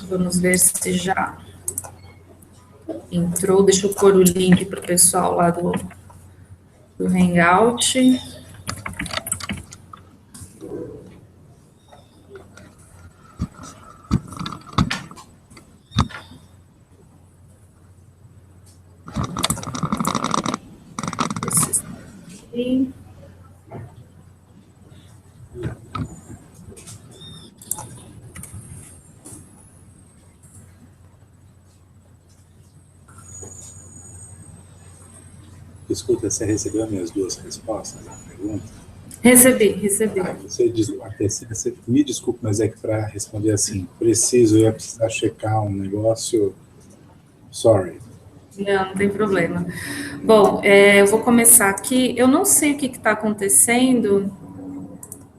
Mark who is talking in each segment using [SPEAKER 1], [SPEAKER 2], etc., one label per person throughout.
[SPEAKER 1] Vamos ver se já entrou. Deixa eu pôr o link para o pessoal lá do Hangout. Aqui.
[SPEAKER 2] Escuta, você recebeu as minhas duas respostas à pergunta?
[SPEAKER 1] Recebi.
[SPEAKER 2] Você me desculpe, mas é que para responder assim, eu ia precisar checar um negócio. Sorry.
[SPEAKER 1] Não tem problema. Bom, eu vou começar aqui. Eu não sei o que está acontecendo,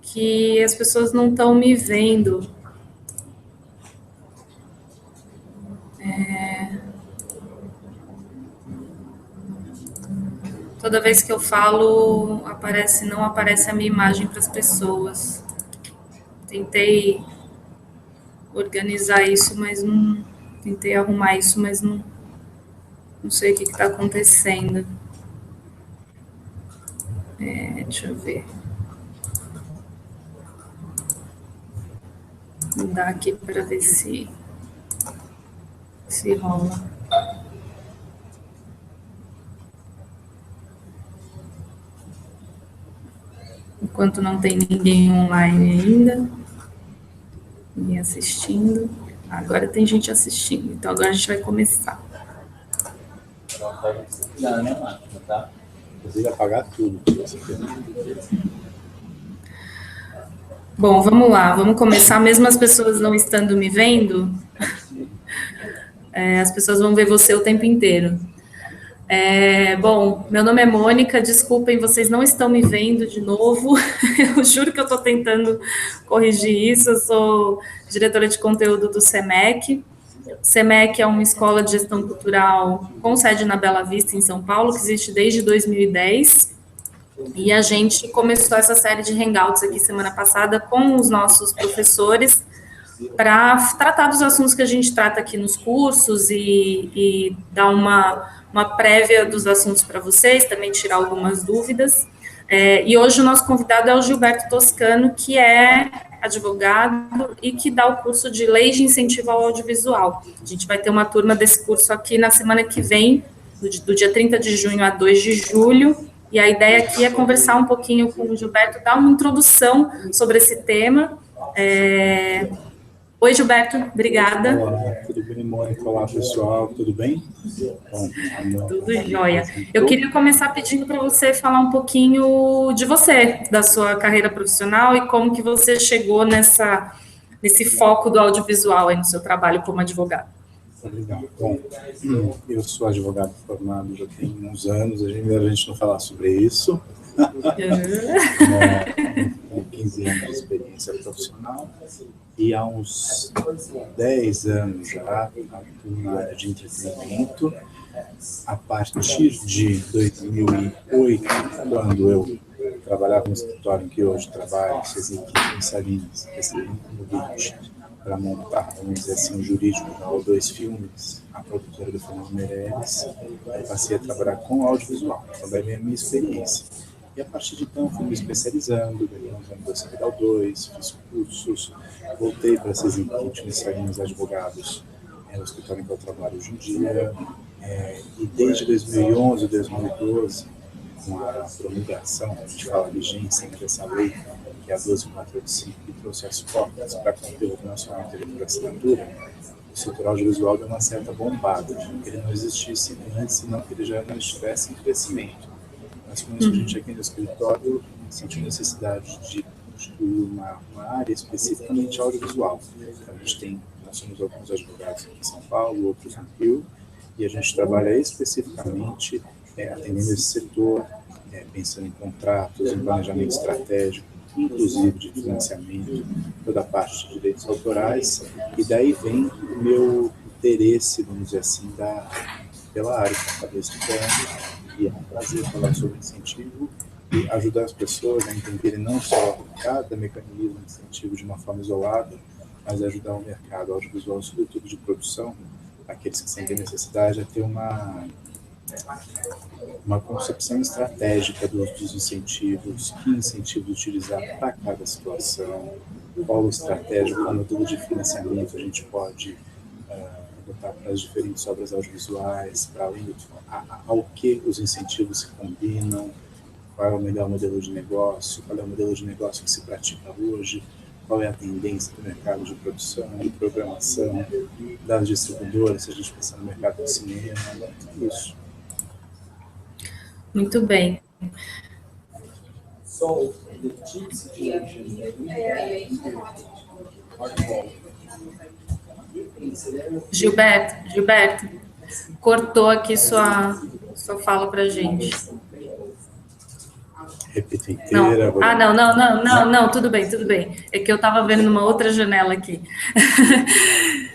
[SPEAKER 1] que as pessoas não estão me vendo. Toda vez que eu falo, não aparece a minha imagem para as pessoas. Tentei organizar isso, mas não. Tentei arrumar isso, mas não sei o que está acontecendo. Deixa eu ver. Vou dar aqui para ver se rola. Enquanto não tem ninguém online ainda, ninguém assistindo. Agora tem gente assistindo, então agora a gente vai começar.
[SPEAKER 2] Precisa apagar tudo.
[SPEAKER 1] Bom, vamos lá, vamos começar. Mesmo as pessoas não estando me vendo, as pessoas vão ver você o tempo inteiro. Bom, meu nome é Mônica, desculpem, vocês não estão me vendo de novo, eu juro que eu estou tentando corrigir isso. Eu sou diretora de conteúdo do SEMEC. O SEMEC é uma escola de gestão cultural com sede na Bela Vista, em São Paulo, que existe desde 2010, e a gente começou essa série de hangouts aqui semana passada com os nossos professores, para tratar dos assuntos que a gente trata aqui nos cursos e dar uma prévia dos assuntos para vocês, também tirar algumas dúvidas. E hoje o nosso convidado é o Gilberto Toscano, que é advogado e que dá o curso de Lei de Incentivo ao Audiovisual. A gente vai ter uma turma desse curso aqui na semana que vem, do dia 30 de junho a 2 de julho, e a ideia aqui é conversar um pouquinho com o Gilberto, dar uma introdução sobre esse tema. Oi, Gilberto, obrigada.
[SPEAKER 2] Olá, tudo bem, Mônica? Olá, pessoal, tudo bem?
[SPEAKER 1] Bom, tudo jóia. Eu queria começar pedindo para você falar um pouquinho de você, da sua carreira profissional e como que você chegou nesse foco do audiovisual aí no seu trabalho como advogado.
[SPEAKER 2] Legal. Bom, eu sou advogado formado já tem uns anos, a gente não falar sobre isso. Com 15 anos de experiência profissional e há uns 10 anos já atuo na área de entretenimento. A partir de 2008, quando eu trabalhava no escritório em que hoje trabalho, em Salinas, recebi um convite para montar, vamos dizer assim, um jurídico para O2 Filmes, a produtora do Fernando Meirelles. Aí passei a trabalhar com audiovisual, também é a minha experiência. E a partir de então fui me especializando, ganhei uns anos da O2, fiz cursos, voltei para essas equipes Salinas Advogados, o escritório em que eu trabalho hoje em dia, e desde 2011, 2012, com a promulgação, a gente fala vigência dessa lei, que é a 12485, que trouxe as cotas para conteúdo nacional e por assinatura, o setor audiovisual deu uma certa bombada, que ele não existisse antes, senão que ele já não estivesse em crescimento. Mas com isso a gente aqui no escritório sentiu necessidade de construir uma área especificamente audiovisual. Então, nós somos alguns advogados aqui em São Paulo, outros no Rio, e a gente trabalha especificamente atendendo esse setor, pensando em contratos, em planejamento estratégico, inclusive de financiamento, toda a parte de direitos autorais, e daí vem o meu interesse, vamos dizer assim, pela área que eu acabei estudando, e é um prazer falar sobre incentivo e ajudar as pessoas a entenderem não só cada mecanismo de incentivo de uma forma isolada, mas ajudar o mercado audiovisual, sobretudo de produção, aqueles que sentem necessidade, a ter uma concepção estratégica dos incentivos, que incentivos utilizar para cada situação, qual estratégia, qual modelo de financiamento a gente pode adotar para as diferentes obras audiovisuais, para além ao que os incentivos se combinam, qual é o melhor modelo de negócio, qual é o modelo de negócio que se pratica hoje, qual é a tendência do mercado de produção, de programação, das distribuidoras, se a gente pensar no mercado do cinema, tudo isso.
[SPEAKER 1] Muito bem. Gilberto, cortou aqui sua fala para a gente.
[SPEAKER 2] Repita inteira.
[SPEAKER 1] Não, tudo bem. É que eu estava vendo numa outra janela aqui.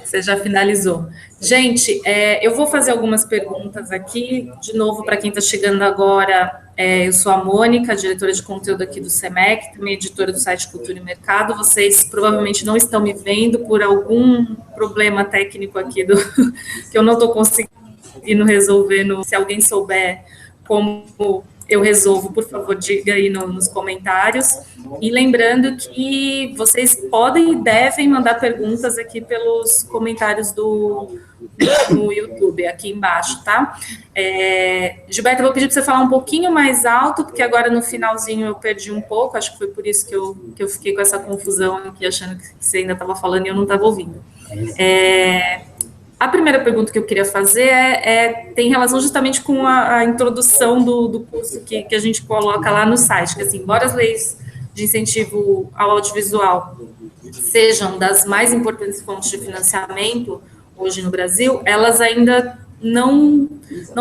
[SPEAKER 1] Você já finalizou. Gente, eu vou fazer algumas perguntas aqui, de novo, para quem está chegando agora. Eu sou a Mônica, diretora de conteúdo aqui do SEMEC, também editora do site Cultura e Mercado. Vocês provavelmente não estão me vendo por algum problema técnico aqui que eu não estou conseguindo resolver. Se alguém souber como eu resolvo, por favor, diga aí nos comentários. E lembrando que vocês podem e devem mandar perguntas aqui pelos comentários no YouTube, aqui embaixo, tá? Gilberto, eu vou pedir para você falar um pouquinho mais alto, porque agora no finalzinho eu perdi um pouco, acho que foi por isso que eu fiquei com essa confusão aqui, achando que você ainda estava falando e eu não estava ouvindo. A primeira pergunta que eu queria fazer tem relação justamente com a introdução do curso que a gente coloca lá no site, que assim, embora as leis de incentivo ao audiovisual sejam das mais importantes fontes de financiamento hoje no Brasil, elas ainda não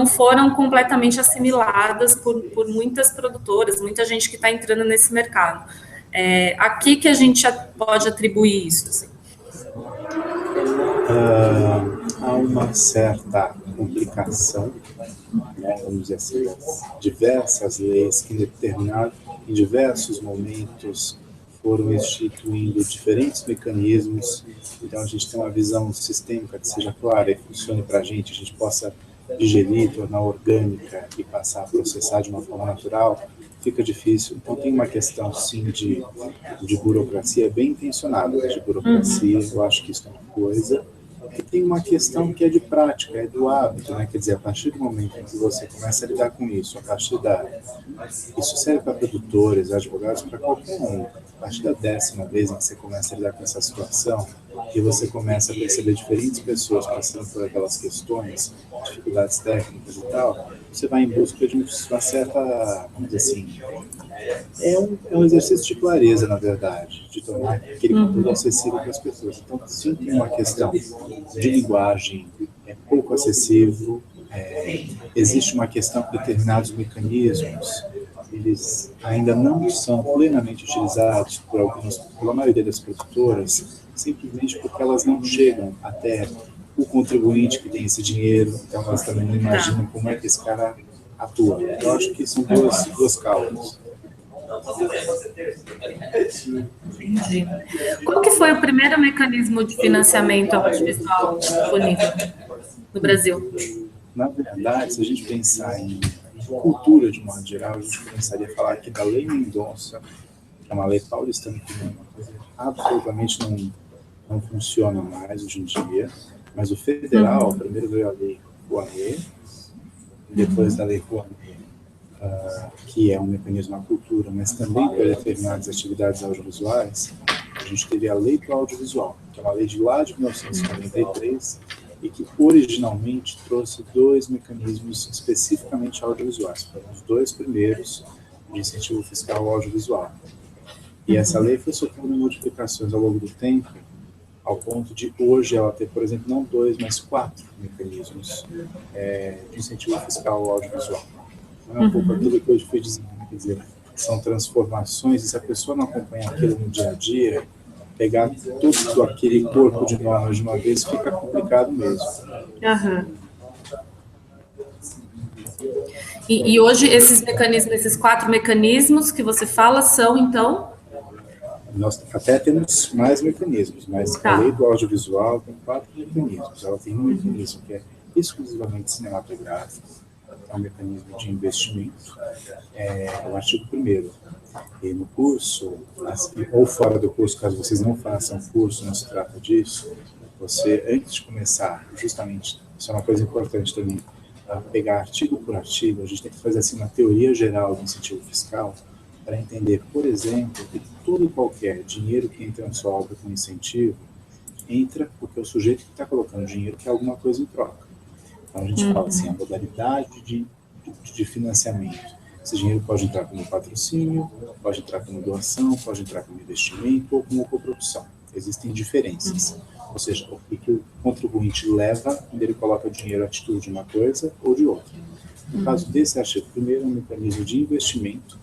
[SPEAKER 1] foram completamente assimiladas por muitas produtoras, muita gente que está entrando nesse mercado. A que a gente pode atribuir isso? Assim?
[SPEAKER 2] Há uma certa complicação, né, vamos dizer assim, diversas leis que em diversos momentos foram instituindo diferentes mecanismos, então a gente tem uma visão sistêmica que seja clara e funcione para a gente possa digerir, tornar orgânica e passar a processar de uma forma natural, fica difícil. Então tem uma questão, sim, de burocracia bem intencionada, de burocracia, eu acho que isso é uma coisa. E tem uma questão que é de prática, é do hábito, né? Quer dizer, a partir do momento em que você começa a lidar com isso, isso serve para produtores, advogados, para qualquer um. A partir da 10ª vez em que você começa a lidar com essa situação e você começa a perceber diferentes pessoas passando por aquelas questões, dificuldades técnicas e tal, você vai em busca de uma certa, vamos dizer assim, é um exercício de clareza, na verdade, de tornar aquele conteúdo acessível para as pessoas. Então, sim, tem uma questão de linguagem, é pouco acessível, existe uma questão de determinados mecanismos, eles ainda não são plenamente utilizados pela maioria das produtoras, simplesmente porque elas não chegam até o contribuinte que tem esse dinheiro, então elas também não imaginam como é que esse cara atua. Eu acho que são duas causas.
[SPEAKER 1] Entendi. Qual que foi o primeiro mecanismo de financiamento audiovisual disponível no Brasil?
[SPEAKER 2] Na verdade, se a gente pensar em cultura de modo geral, a gente começaria a falar aqui da Lei Mendonça, que é uma lei paulistana que absolutamente não funciona mais hoje em dia, mas o federal, primeiro veio a Lei Rouanet, depois da Lei Rouanet, que é um mecanismo à cultura, mas também para determinadas atividades audiovisuais, a gente teve a Lei do Audiovisual, que é uma lei de lá de 1993, e que originalmente trouxe 2 mecanismos especificamente audiovisuais. Foram os 2 primeiros de incentivo fiscal ao audiovisual. E essa lei foi sofrendo modificações ao longo do tempo, ao ponto de hoje ela ter, por exemplo, não 2, mas 4 mecanismos de incentivo fiscal ao audiovisual. Então, é um pouco aquilo que hoje foi dizendo, quer dizer, são transformações, e se a pessoa não acompanha aquilo no dia a dia, pegar todo aquele corpo de normas de uma vez fica complicado mesmo.
[SPEAKER 1] E hoje esses 4 mecanismos que você fala são, então?
[SPEAKER 2] Nós até temos mais mecanismos, mas a lei do audiovisual tem 4 mecanismos. Ela tem um mecanismo que é exclusivamente cinematográfico, é um mecanismo de investimento, é o artigo 1º. E no curso, ou fora do curso, caso vocês não façam curso, não se trata disso, você, antes de começar, justamente, isso é uma coisa importante também, pegar artigo por artigo, a gente tem que fazer assim, uma teoria geral do incentivo fiscal, para entender, por exemplo, que todo e qualquer dinheiro que entra na sua obra com incentivo, entra porque o sujeito que está colocando dinheiro quer alguma coisa em troca. Então a gente fala assim, a modalidade de financiamento. Esse dinheiro pode entrar como patrocínio, pode entrar como doação, pode entrar como investimento ou como coprodução. Existem diferenças. Ou seja, o que o contribuinte leva quando ele coloca o dinheiro a título de uma coisa ou de outra. No caso desse artigo, primeiro é um mecanismo de investimento,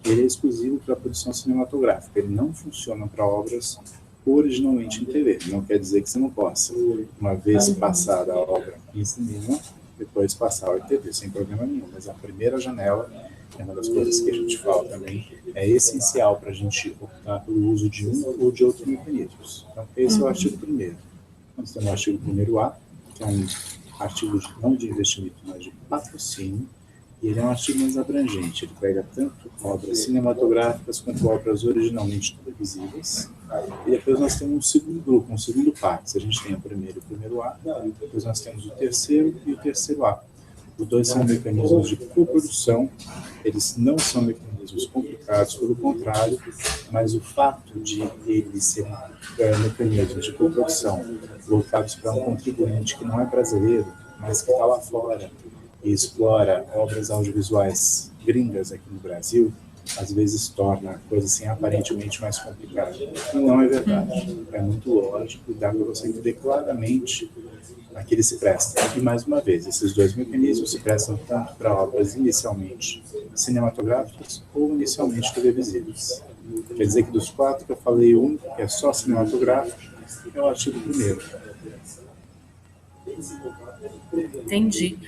[SPEAKER 2] ele é exclusivo para a produção cinematográfica. Ele não funciona para obras originalmente em TV. Não quer dizer que você não possa, uma vez passada a obra em cinema, depois passar ao TV, sem problema nenhum. Mas a primeira janela, é uma das coisas que a gente fala também, é essencial para a gente optar pelo uso de um ou de outros mecanismos. Então, esse é o artigo 1º. Nós temos o artigo 1º-A, que é um artigo não de investimento, mas de patrocínio, e ele é um artigo mais abrangente. Ele pega tanto obras cinematográficas quanto obras originalmente televisivas. E depois nós temos um segundo grupo, um segundo parte. A gente tem o 1º e o 1º-A, depois nós temos o 3º e o 3º-A. Os dois são mecanismos de coprodução, eles não são mecanismos complicados, pelo contrário, mas o fato de eles serem mecanismos de coprodução voltados para um contribuinte que não é brasileiro, mas que está lá fora e explora obras audiovisuais gringas aqui no Brasil, às vezes torna a coisa assim aparentemente mais complicada. E não é verdade. É muito lógico, dá para você entender claramente a que ele se presta. E mais uma vez, esses dois mecanismos se prestam tanto para obras inicialmente cinematográficas ou inicialmente televisivas. Quer dizer que dos 4 que eu falei, um que é só cinematográfico é o artigo 1º.
[SPEAKER 1] Entendi.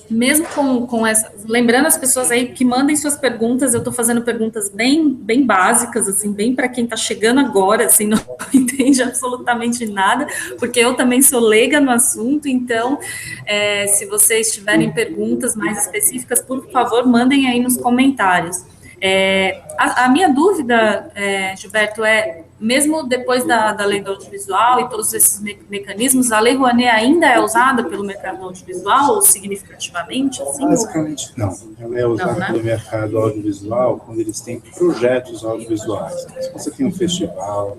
[SPEAKER 1] Mesmo com essa... Lembrando as pessoas aí que mandem suas perguntas, eu estou fazendo perguntas bem básicas, assim, bem para quem está chegando agora, assim, não entende absolutamente nada, porque eu também sou leiga no assunto, então, se vocês tiverem perguntas mais específicas, por favor, mandem aí nos comentários. A minha dúvida, Gilberto, mesmo depois da lei do audiovisual e todos esses mecanismos, a lei Rouanet ainda é usada pelo mercado audiovisual, ou significativamente? Assim,
[SPEAKER 2] basicamente, não. Ela é usada pelo mercado audiovisual quando eles têm projetos audiovisuais. Se você tem um festival,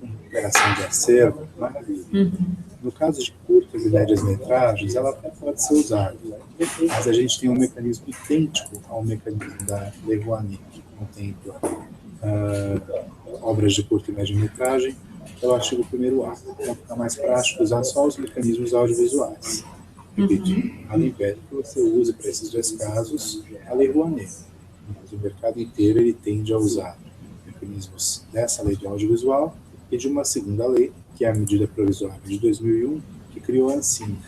[SPEAKER 2] uma operação de acervo, maravilha. No caso de curtas e médias metragens, ela até pode ser usada, mas a gente tem um mecanismo idêntico ao mecanismo da Lei Rouanet, que contempla obras de curta e média metragem, que é o artigo 1º-A. Então fica mais prático usar só os mecanismos audiovisuais. Repetindo, a lei pede que você use para esses dois casos a Lei Rouanet, mas o mercado inteiro ele tende a usar mecanismos dessa lei do audiovisual e de uma segunda lei, que é a medida provisória de 2001, que criou a Ancine.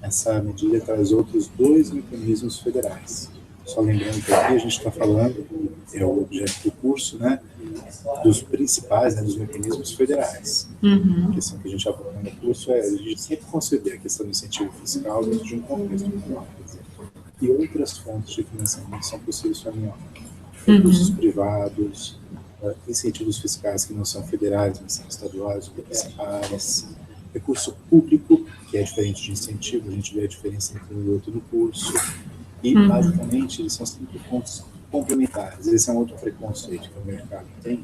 [SPEAKER 2] Essa medida traz outros 2 mecanismos federais. Só lembrando que aqui a gente está falando, é o objeto do curso, né, dos principais, né, dos mecanismos federais. A questão que a gente aborda no curso é a gente sempre conceber a questão do incentivo fiscal dentro de um contexto menor. E outras fontes de financiamento são possíveis para menor. Recursos privados, incentivos fiscais que não são federais, mas são estaduais ou municipais, recurso público, que é diferente de incentivo, a gente vê a diferença entre um e outro no curso, e basicamente eles são sempre pontos complementares. Esse é um outro preconceito que o mercado tem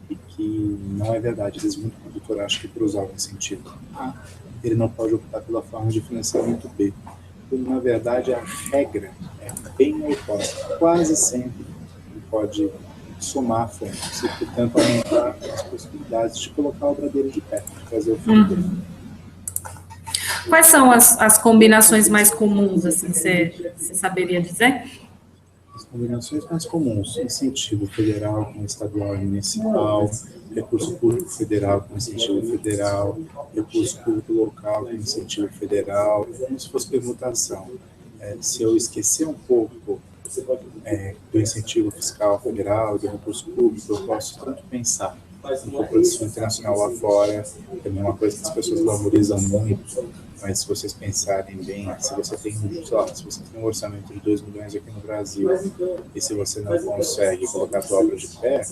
[SPEAKER 2] e que não é verdade. Às vezes muito produtor acha que por usar o incentivo A, ele não pode optar pela forma de financiamento B, quando na verdade a regra é bem oposta. Quase sempre ele pode somar fontes e, portanto, aumentar as possibilidades de colocar a obra dele de pé, de fazer o filme dele.
[SPEAKER 1] Quais são as combinações mais comuns, assim, você saberia dizer?
[SPEAKER 2] As combinações mais comuns: incentivo federal com estadual e municipal, recurso público federal com incentivo federal, recurso público local com incentivo federal, como se fosse permutação. Se eu esquecer um pouco do incentivo fiscal federal, do recurso público, eu posso tanto pensar em cooperação internacional lá fora, também é uma coisa que as pessoas valorizam muito, mas se vocês pensarem bem, se você tem, sei lá, se você tem um orçamento de 2 milhões aqui no Brasil, e se você não consegue colocar a sua obra de pé,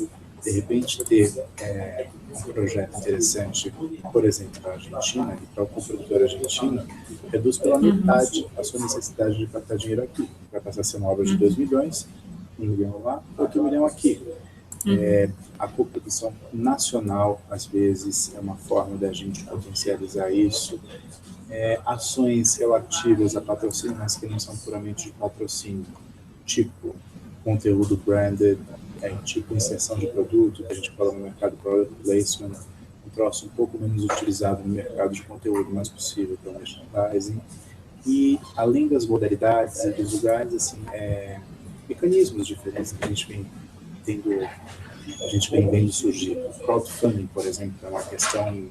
[SPEAKER 2] de repente ter um projeto interessante, por exemplo, para a Argentina, e para o produtor argentino, reduz pela metade a sua necessidade de captar dinheiro aqui. Vai passar a ser uma obra de 2 milhões, 1 milhão lá, 8 milhões aqui. A coprodução nacional, às vezes, é uma forma da gente potencializar isso. Ações relativas a patrocínio, mas que não são puramente de patrocínio, tipo conteúdo branded, tipo inserção de produto, que a gente fala no mercado product placement, um troço um pouco menos utilizado no mercado de conteúdo, mais possível para o merchandising. E, além das modalidades e dos lugares, assim, mecanismos diferentes que a gente vem vendo surgir. O crowdfunding, por exemplo, é uma questão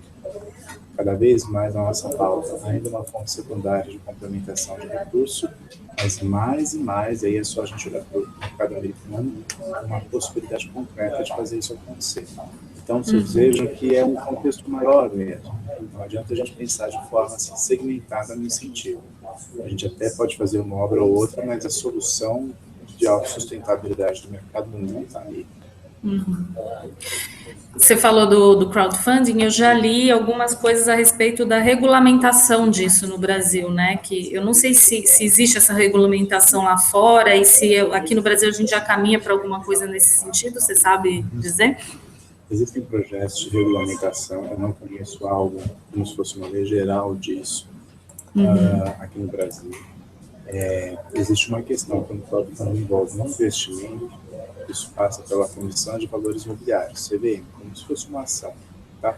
[SPEAKER 2] cada vez mais na nossa pauta, ainda uma fonte secundária de complementação de recurso, mas mais e mais, aí é só a gente olhar para o mercado americano, uma possibilidade concreta de fazer isso acontecer. Então, vocês vejam que é um contexto maior mesmo. Não adianta a gente pensar de forma assim, segmentada no incentivo. A gente até pode fazer uma obra ou outra, mas a solução de autossustentabilidade do mercado não está aí.
[SPEAKER 1] Você falou do crowdfunding, eu já li algumas coisas a respeito da regulamentação disso no Brasil, né? Que eu não sei se existe essa regulamentação lá fora e se aqui no Brasil a gente já caminha para alguma coisa nesse sentido, você sabe dizer?
[SPEAKER 2] Existem projetos de regulamentação, eu não conheço algo como se fosse uma lei geral disso aqui no Brasil. Existe uma questão quando envolve um investimento, isso passa pela Comissão de Valores Imobiliários, CVM, como se fosse uma ação, tá?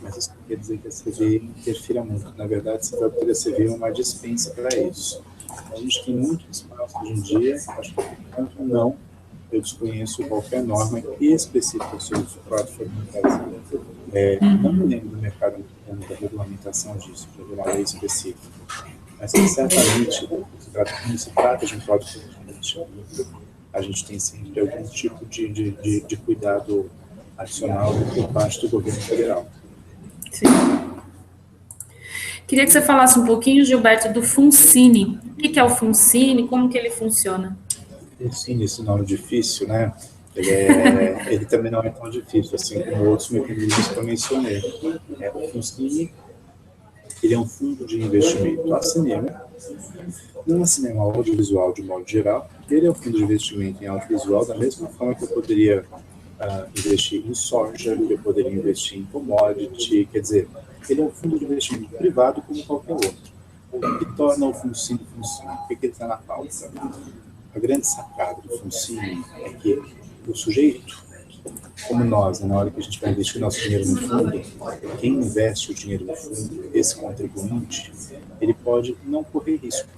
[SPEAKER 2] Mas isso não quer dizer que a CVM interfira muito. Na verdade, você vai poder a CVM uma dispensa para isso. A gente tem muito espaço hoje em dia, acho que tanto não, eu desconheço qualquer norma específica sobre o crowdfunding no Brasil. Não me lembro do mercado americano da regulamentação disso, para ver uma lei específica. Mas certamente, quando se trata de um crowdfunding, a gente tem sempre algum tipo de cuidado adicional por parte do governo federal.
[SPEAKER 1] Sim. Queria que você falasse um pouquinho, Gilberto, do FUNCINE. O que é o FUNCINE? Como que ele funciona?
[SPEAKER 2] FUNCINE, esse nome difícil, né? Ele também não é tão difícil, assim como outros mecanismos que eu mencionei. O FUNCINE, ele é um fundo de investimento a cinema, não a cinema audiovisual de modo geral. Ele é um fundo de investimento em audiovisual da mesma forma que eu poderia investir em soja, que eu poderia investir em commodity, quer dizer, ele é um fundo de investimento privado como qualquer outro. O que torna o FUNCINE FUNCINE? O que ele está na pauta? A grande sacada do FUNCINE é que o sujeito, como nós, na hora que a gente vai investir nosso dinheiro no fundo, quem investe o dinheiro no fundo, esse contribuinte, ele pode não correr risco.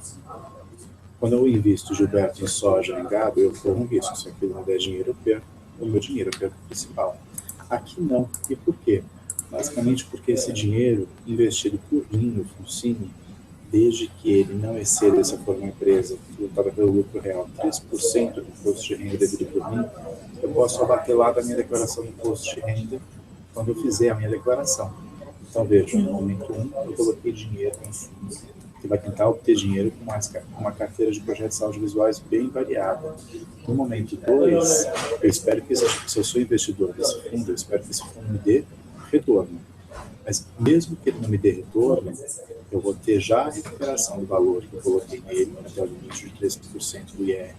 [SPEAKER 2] Quando eu invisto, Gilberto, em soja, em gado, eu corro um risco. Se aquilo não der dinheiro, eu perco o meu dinheiro, eu perco o principal. Aqui não. E por quê? Basicamente porque esse dinheiro investido por mim no FUNCINE, desde que ele não exceda, se for uma empresa lutada pelo lucro real, 3% do imposto de renda devido por mim, eu posso abater lá da minha declaração de imposto de renda quando eu fizer a minha declaração. Então, veja, no momento 1, eu coloquei dinheiro em fundo, que vai tentar obter dinheiro com uma carteira de projetos audiovisuais bem variada. No momento 2, eu espero que, se eu sou investidor desse fundo, eu espero que esse fundo me dê retorno. Mas mesmo que ele não me dê retorno, eu vou ter já a recuperação do valor que eu coloquei nele até o limite de 13% do IR.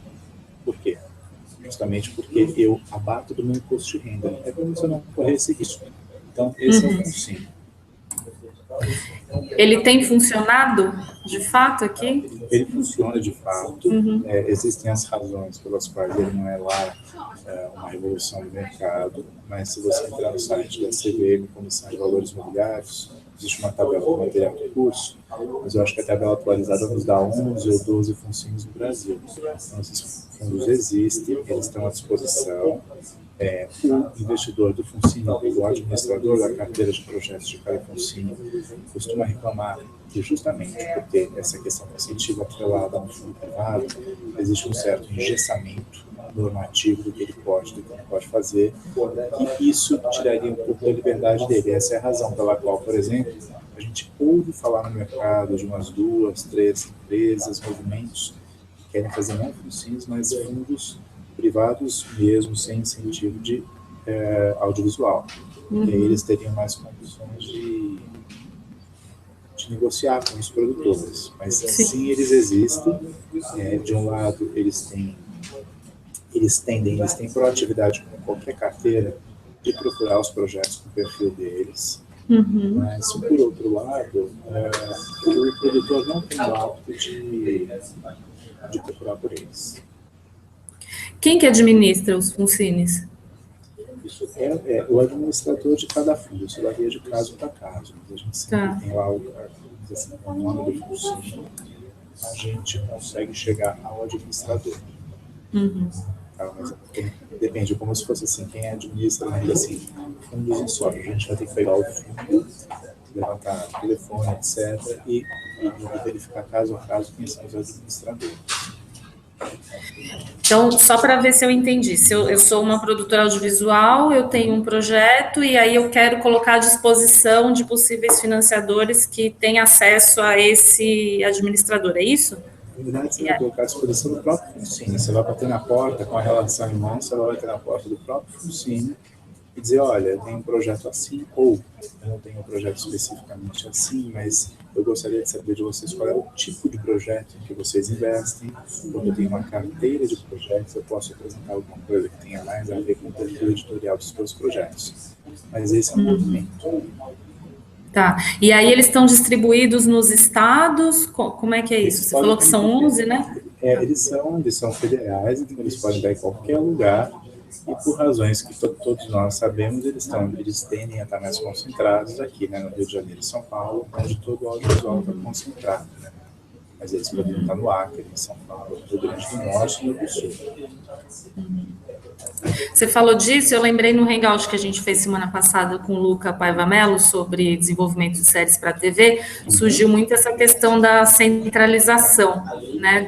[SPEAKER 2] Por quê? Justamente porque eu abato do meu imposto de renda. É para você não correr esse risco. Então, esse é o FUNCINE.
[SPEAKER 1] Ele tem funcionado de fato aqui?
[SPEAKER 2] Ele funciona de fato. Existem as razões pelas quais ele não é lá uma revolução do mercado, mas se você entrar no site da CVM, Comissão de Valores Imobiliários, existe uma tabela do material do curso, mas eu acho que a tabela atualizada nos dá 11 ou 12 FUNCINEs no Brasil. Então, esses fundos existem, eles estão à disposição. O investidor do Funcine, o administrador da carteira de projetos de cada Funcine, costuma reclamar que justamente porque essa questão positiva atrelada a um fundo privado, existe um certo engessamento normativo do que ele pode, do que ele pode fazer, e isso tiraria um pouco da liberdade dele. Essa é a razão pela qual, por exemplo, a gente ouve falar no mercado de umas 2, 3 empresas, movimentos que querem fazer não fundos, mas fundos privados mesmo, sem incentivo de audiovisual. E aí eles teriam mais condições de negociar com os produtores. Mas sim, eles existem. De um lado, eles têm proatividade com qualquer carteira de procurar os projetos com o perfil deles. Mas, por outro lado, o produtor não tem o hábito de procurar por eles.
[SPEAKER 1] Quem que administra os Funcines?
[SPEAKER 2] Isso é o administrador de cada fundo, isso varia de caso para caso. Mas a gente sempre tem lá o nome do Funcine, a gente consegue chegar ao administrador. Mas depende, como se fosse assim, quem administra, ainda assim, fundos em sócio. A gente vai ter que pegar o fundo, levantar o telefone, etc., e verificar caso a caso quem são os administradores.
[SPEAKER 1] Então, só para ver se eu entendi, se eu sou uma produtora audiovisual, eu tenho um projeto e aí eu quero colocar à disposição de possíveis financiadores que têm acesso a esse administrador, é isso?
[SPEAKER 2] Na verdade, você vai colocar à disposição do próprio Funcine. Você vai bater na porta com a relação em mãos, você vai bater na porta do próprio Funcine e dizer, olha, eu tenho um projeto assim, ou eu não tenho um projeto especificamente assim, mas eu gostaria de saber de vocês qual é o tipo de projeto em que vocês investem, porque eu tenho uma carteira de projetos, eu posso apresentar alguma coisa que tenha mais a ver com o perfil editorial dos seus projetos. Mas esse é um movimento.
[SPEAKER 1] Tá, e aí eles estão distribuídos nos estados? Como é que é isso? Você falou que são 11, né?
[SPEAKER 2] Eles são federais, então eles podem estar em qualquer lugar, e por razões que todos nós sabemos, eles tendem a estar mais concentrados aqui, né, no Rio de Janeiro e São Paulo, onde todo o audiovisual está concentrado, né? Mas eles poderiam estar no Acre, em São Paulo, no Rio Grande do Norte e no Rio do Sul.
[SPEAKER 1] Você falou disso, eu lembrei no Hangout que a gente fez semana passada com o Luca Paiva Mello sobre desenvolvimento de séries para a TV, surgiu muito essa questão da centralização, né,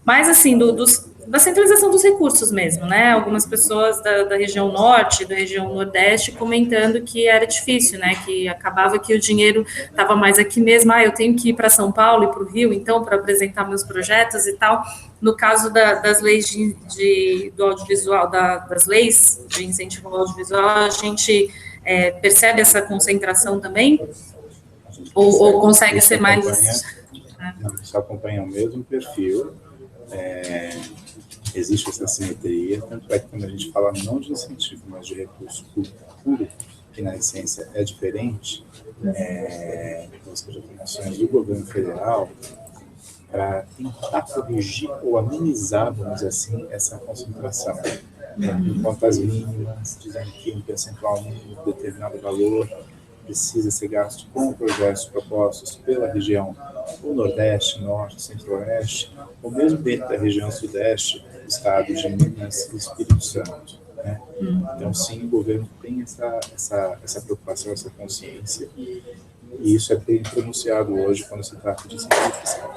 [SPEAKER 1] mas assim, da centralização dos recursos mesmo, né, algumas pessoas da região norte, da região nordeste, comentando que era difícil, né, que acabava que o dinheiro estava mais aqui mesmo, eu tenho que ir para São Paulo e para o Rio, então, para apresentar meus projetos e tal. No caso das leis do audiovisual, das leis de incentivo ao audiovisual, a gente percebe essa concentração também? Ou consegue ser mais...
[SPEAKER 2] Não, isso acompanha o mesmo perfil, existe essa simetria, tanto é que quando a gente fala não de incentivo, mas de recurso puro, que na essência é diferente, das ações do governo federal, para tentar corrigir ou amenizar, vamos dizer assim, essa concentração. Em contas mínimas, dizendo que um percentual mínimo de determinado valor precisa ser gasto com projetos propostos pela região do Nordeste, Norte, Centro-Oeste, ou mesmo dentro da região Sudeste, do estado de Minas e Espírito Santo. Né? Então, sim, o governo tem essa preocupação, essa consciência, e isso é bem pronunciado hoje quando se trata de incentivo fiscal.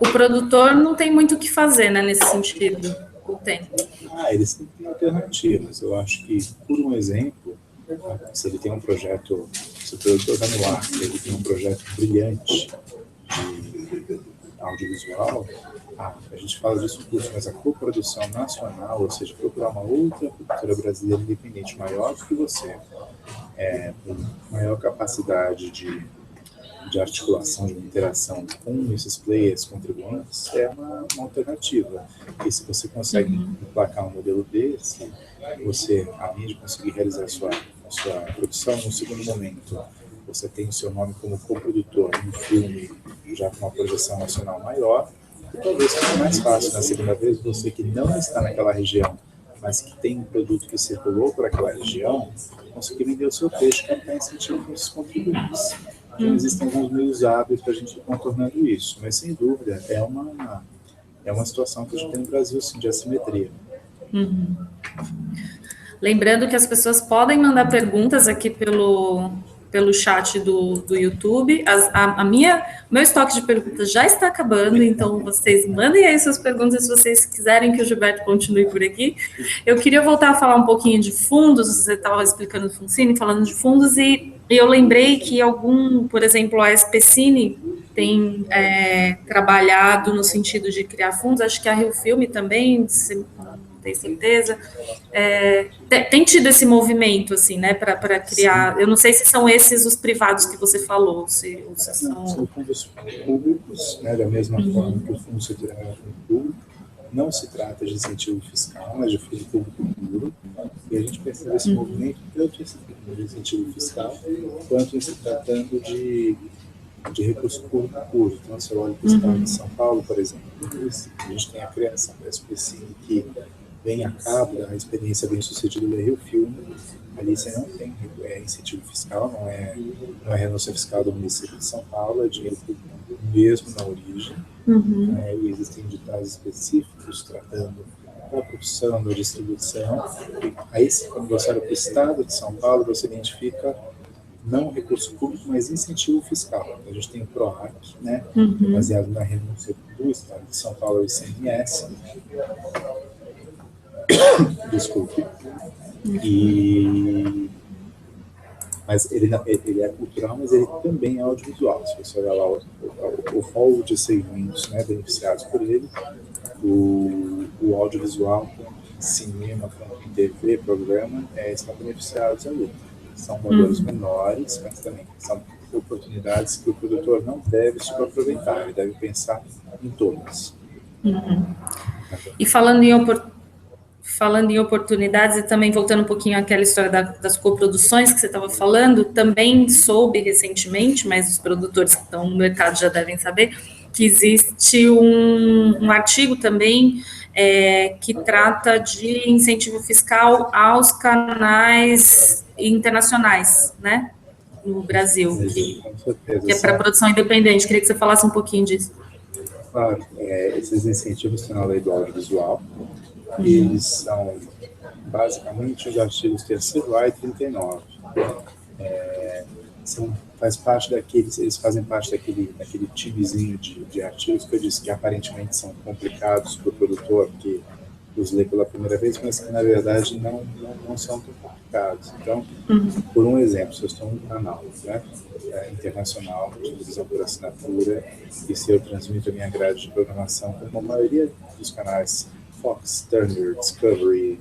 [SPEAKER 1] O produtor não tem muito o que fazer, né, nesse sentido, ou tem?
[SPEAKER 2] Eles têm alternativas. Eu acho que, por um exemplo, se ele tem um projeto, se o produtor está no ar, ele tem um projeto brilhante de audiovisual, a gente fala disso curso, mas a coprodução nacional, ou seja, procurar uma outra produtora brasileira independente, maior do que você, com maior capacidade de articulação, de interação com esses players contribuintes, é uma alternativa. E se você consegue emplacar um modelo desse, você, além de conseguir realizar a sua produção, no segundo momento, você tem o seu nome como coprodutor em um filme já com uma projeção nacional maior, e talvez seja mais fácil, na segunda vez, você que não está naquela região, mas que tem um produto que circulou por aquela região, conseguir vender o seu peixe, captar incentivo para esses contribuintes. Então, existem alguns meios hábeis para a gente ir contornando isso, mas sem dúvida é uma situação que a gente tem no Brasil, sim, de assimetria.
[SPEAKER 1] Uhum. Lembrando que as pessoas podem mandar perguntas aqui pelo chat do YouTube. Meu estoque de perguntas já está acabando, então vocês mandem aí suas perguntas se vocês quiserem que o Gilberto continue por aqui. Eu queria voltar a falar um pouquinho de fundos, você estava explicando do Fundcine, falando de fundos, e eu lembrei que por exemplo, a SPCine tem trabalhado no sentido de criar fundos, acho que a Rio Filme também, não tenho certeza, tem tido esse movimento, assim, né, para criar. Sim. Eu não sei se são esses os privados que você falou, se
[SPEAKER 2] são fundos públicos, né, da mesma forma que o Fundo Setorial é um fundo público. Não se trata de incentivo fiscal, mas de fundo público puro. E a gente percebe esse movimento tanto de incentivo fiscal, quanto em se tratando de recurso público puro. Então, se eu olho para o estado de São Paulo, por exemplo, a gente tem a criação da SPCine que vem a cabo da experiência bem-sucedida da Rio Filme. Ali você não tem incentivo fiscal, não é renúncia fiscal do município de São Paulo, é dinheiro público mesmo na origem. E existem ditados específicos tratando da produção, da distribuição. E aí, quando você olha para o estado de São Paulo, você identifica não recurso público, mas incentivo fiscal. A gente tem o PROAC, né, baseado na renúncia do estado de São Paulo ao ICMS. Desculpe. Mas ele é cultural, mas ele também é audiovisual. Se você olhar lá o rol de segmentos, né, beneficiados por ele, o audiovisual, cinema, TV, programa, estão beneficiados ali. São valores menores, mas também são oportunidades que o produtor não deve subaproveitar, ele deve pensar em todas.
[SPEAKER 1] E falando em oportunidades, e também voltando um pouquinho àquela história das coproduções que você estava falando, também soube recentemente, mas os produtores que estão no mercado já devem saber, que existe um artigo também que trata de incentivo fiscal aos canais internacionais, né, no Brasil, que é para produção independente. Queria que você falasse um pouquinho disso.
[SPEAKER 2] Claro, esses incentivos estão na lei do audiovisual. Eles são basicamente os artigos 3º-A e 39. Eles fazem parte daquele timezinho de artigos que eu disse que aparentemente são complicados para o produtor que os lê pela primeira vez, mas que na verdade não são tão complicados. Então, por um exemplo, se eu estou num canal, né, internacional de televisão por assinatura, e se eu transmito a minha grade de programação, como a maioria dos canais Fox, Turner, Discovery,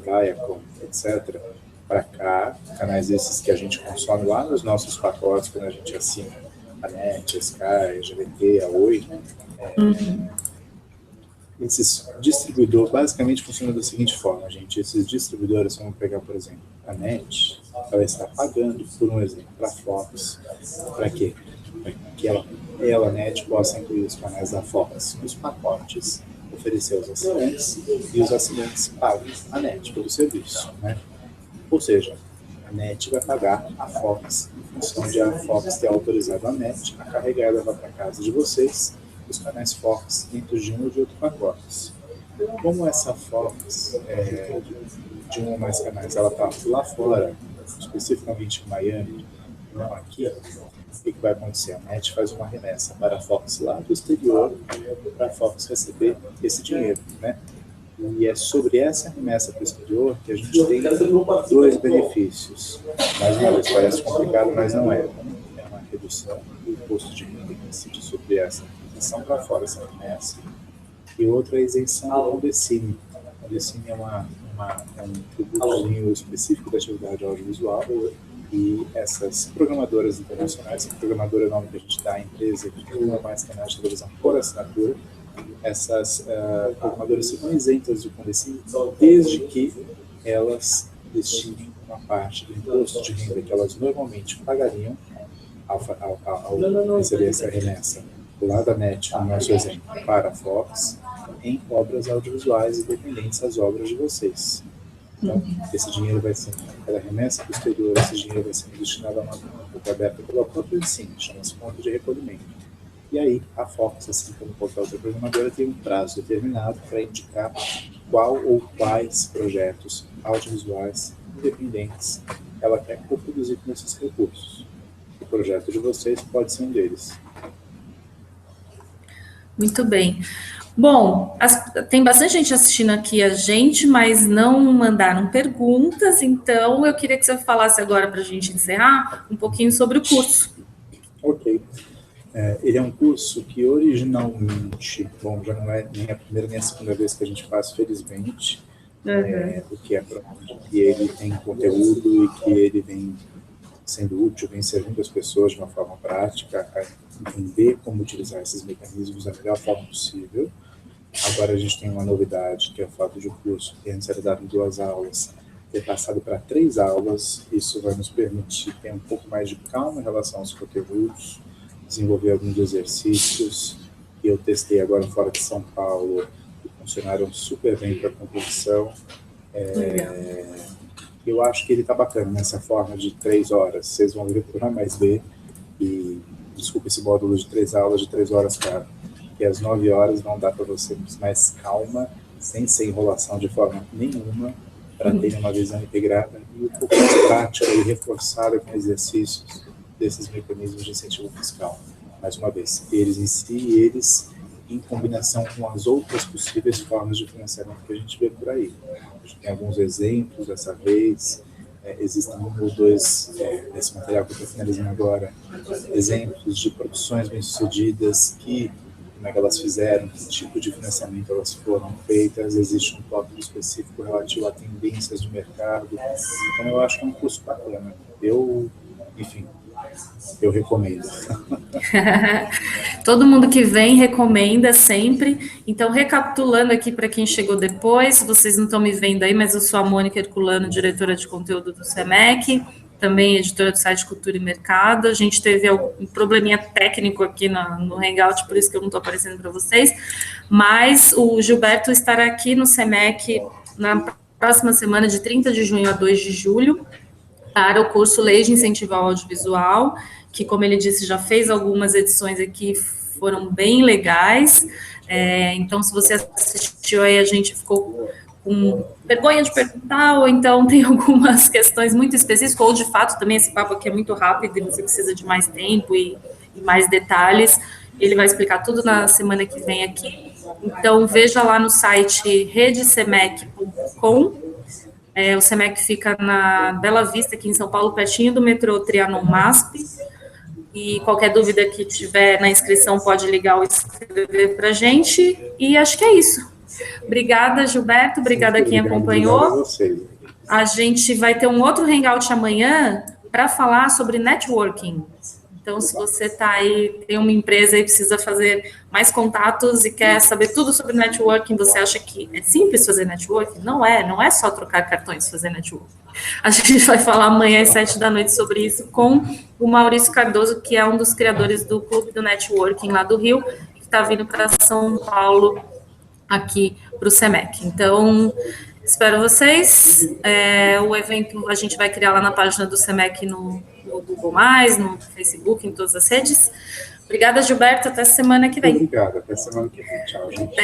[SPEAKER 2] Viacom, etc., para cá, canais esses que a gente consome lá nos nossos pacotes, quando a gente assina a NET, a Sky, a GVT, a Oi, esses distribuidores basicamente funcionam da seguinte forma, gente. Esses distribuidores, vamos pegar, por exemplo, a NET, ela está pagando, por um exemplo, para a Fox. Para quê? Para que ela, NET, possa incluir os canais da Fox nos pacotes, oferecer aos assinantes, e os assinantes pagam a NET pelo serviço, né? Ou seja, a NET vai pagar a Fox em função de a Fox ter autorizado a NET a carregar e levar para casa de vocês os canais Fox dentro de um ou de outro pacotes. Como essa Fox de um ou mais canais, ela está lá fora, especificamente em Miami, não aqui, o que vai acontecer? A NET faz uma remessa para a Fox lá do exterior, para a Fox receber esse dinheiro, né? E é sobre essa remessa para o exterior que a gente tem dois benefícios. Mais uma vez, parece complicado, mas não é. É uma redução do imposto de renda que incide sobre essa isenção para fora, essa remessa. E outra é a isenção do Fundcine. O Fundcine é um tributozinho específico da atividade audiovisual. E essas programadoras internacionais, a programadora é o nome que a gente dá à empresa que tem mais canais de televisão por assinatura, essas programadoras ficam isentas do Fundcine desde que elas destinem uma parte do imposto de renda que elas normalmente pagariam ao receber essa remessa lá da NET, no nosso exemplo, para a Fox, em obras audiovisuais independentes das obras de vocês. Então, esse dinheiro vai ser, cada remessa posterior, esse dinheiro vai ser destinado a uma conta aberta pela própria ensino, chama-se conta de recolhimento. E aí, a Fox, assim como qualquer outra programadora, tem um prazo determinado para indicar qual ou quais projetos audiovisuais independentes ela quer coproduzir com esses recursos. O projeto de vocês pode ser um deles.
[SPEAKER 1] Muito bem. Bom, tem bastante gente assistindo aqui a gente, mas não mandaram perguntas, então eu queria que você falasse agora para a gente encerrar um pouquinho sobre o curso.
[SPEAKER 2] Ok. Ele é um curso que originalmente, bom, já não é nem a primeira nem a segunda vez que a gente faz, felizmente, o que é que ele tem conteúdo e que ele vem sendo útil, vem servindo as pessoas de uma forma prática a entender como utilizar esses mecanismos da melhor forma possível. Agora a gente tem uma novidade, que é o fato de o curso, que antes era dado em 2 aulas, ter passado para 3 aulas. Isso vai nos permitir ter um pouco mais de calma em relação aos conteúdos, desenvolver alguns exercícios que eu testei agora fora de São Paulo e funcionaram super bem para a competição. Eu acho que ele está bacana nessa forma de 3 horas. Vocês vão ver por A mais B e, desculpa, esse módulo de 3 aulas, de 3 horas cada. Que às 9 horas vão dar para vocês mais calma, sem ser enrolação de forma nenhuma, para terem uma visão integrada e um pouco mais prática e reforçada com exercícios desses mecanismos de incentivo fiscal. Mais uma vez, eles em si e eles em combinação com as outras possíveis formas de financiamento que a gente vê por aí. A gente tem alguns exemplos dessa vez, existem 1 ou 2, nesse material que eu estou finalizando agora, exemplos de produções bem-sucedidas que, como é que elas fizeram, que tipo de financiamento elas foram feitas, existe um tópico específico relativo a tendências de mercado. Então eu acho que é um curso bacana. Enfim, eu recomendo.
[SPEAKER 1] Todo mundo que vem recomenda sempre. Então, recapitulando aqui para quem chegou depois, vocês não estão me vendo aí, mas eu sou a Mônica Herculano, diretora de conteúdo do SEMEC, também editora do site Cultura e Mercado. A gente teve um probleminha técnico aqui no Hangout, por isso que eu não estou aparecendo para vocês, mas o Gilberto estará aqui no SEMEC na próxima semana, de 30 de junho a 2 de julho, para o curso Leis de Incentivo ao Audiovisual, que, como ele disse, já fez algumas edições aqui, foram bem legais. Então, se você assistiu aí, a gente ficou com vergonha de perguntar, ou então tem algumas questões muito específicas, ou de fato também esse papo aqui é muito rápido e você precisa de mais tempo e mais detalhes. Ele vai explicar tudo na semana que vem aqui. Então, veja lá no site redesemec.com. O SEMEC fica na Bela Vista, aqui em São Paulo, pertinho do metrô Trianon MASP. E qualquer dúvida que tiver na inscrição, pode ligar ou escrever para a gente. E acho que é isso. Obrigada, Gilberto. Obrigada a quem acompanhou. A gente vai ter um outro hangout amanhã para falar sobre networking. Então, se você está aí, tem uma empresa e precisa fazer mais contatos e quer saber tudo sobre networking, você acha que é simples fazer networking? Não é só trocar cartões fazer networking. A gente vai falar amanhã às 7 da noite sobre isso com o Maurício Cardoso, que é um dos criadores do Clube do Networking lá do Rio, que está vindo para São Paulo aqui para o SEMEC. Então, espero vocês. O evento a gente vai criar lá na página do SEMEC no Google+, no Facebook, em todas as redes. Obrigada, Gilberto. Até semana que vem.
[SPEAKER 2] Obrigada. Até semana que vem. Tchau, gente.